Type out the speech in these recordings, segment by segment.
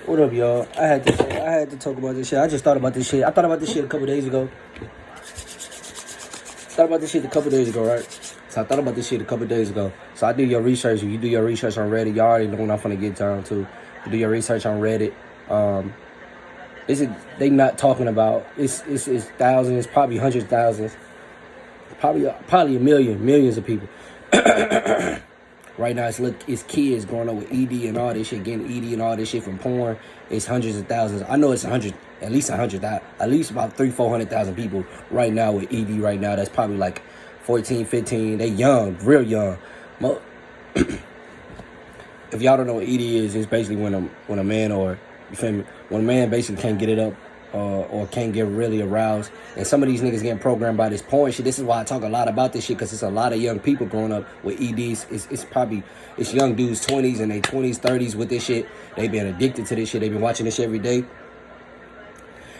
What up, y'all? I had to talk about this shit. I just thought about this shit. I thought about this shit a couple days ago. Right? So I thought about this shit a couple days ago. So I do your research. If you do your research on Reddit, y'all already know what I'm finna get down to. You do your research on Reddit. They not talking about it's thousands, probably hundreds of thousands, probably millions of people. Right now, it's kids growing up with ED and all this shit, getting ED and all this shit from porn. It's hundreds of thousands. I know it's at least about 300,000-400,000 people right now with ED right now. That's probably like 14, 15. They young, real young. If y'all don't know what ED is, it's basically when a man, or you feel me, when a man basically can't get it up or can't get really aroused. And some of these niggas getting programmed by this porn shit. This is why I talk a lot about this shit, because it's a lot of young people growing up with EDs. It's young dudes 20s and they 20s, 30s with this shit. They been addicted to this shit. They been watching this shit every day.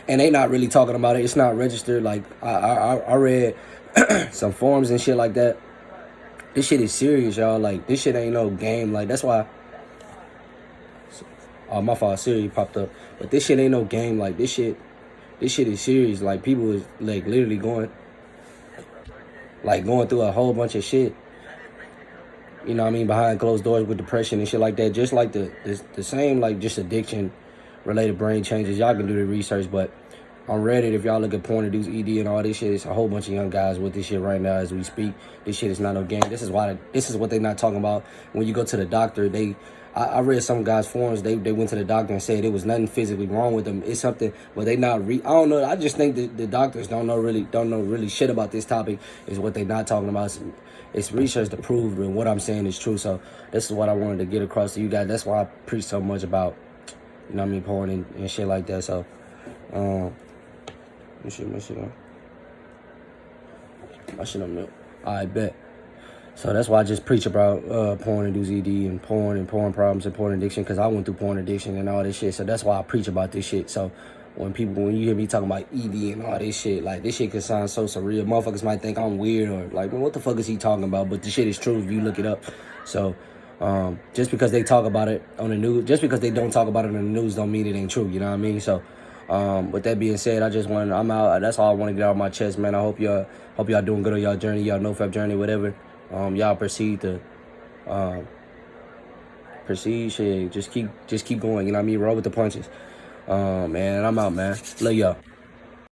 And they not really talking about it. It's not registered. Like, I read some forums and shit like that. This shit is serious, y'all. Like, this shit ain't no game. Like, that's why... Oh, my fault, Siri popped up. But this shit ain't no game. Like, this shit is serious. Like, people is, like, literally going through a whole bunch of shit. You know what I mean? Behind closed doors with depression and shit like that. Just like the same, like, just addiction-related brain changes. Y'all can do the research, but on Reddit, if y'all look at porn-induced ED and all this shit, it's a whole bunch of young guys with this shit right now as we speak. This shit is not no game. This is what they not talking about. When you go to the doctor, I read some guys' forums, they went to the doctor and said it was nothing physically wrong with them. It's something, but they not I don't know. I just think that the doctors don't know really shit about this topic, is what they not talking about. It's research to prove that what I'm saying is true. So this is what I wanted to get across to you guys. That's why I preach so much about, you know what I mean, porn and shit like that. So, my shit on milk. I bet. So that's why I just preach about porn-induced ED and porn problems and porn addiction, because I went through porn addiction and all this shit. So that's why I preach about this shit. So when you hear me talking about ED and all this shit, like, this shit can sound so surreal. Motherfuckers might think I'm weird or like, well, what the fuck is he talking about? But the shit is true if you look it up. So just because they talk about it on the news, just because they don't talk about it on the news, don't mean it ain't true. You know what I mean? So with that being said, I'm out. That's all I want to get out of my chest, man. I hope y'all doing good on y'all journey, y'all NoFap journey, whatever. Y'all proceed shit. Just keep going. You know what I mean? Roll with the punches. Man, I'm out, man. Love y'all.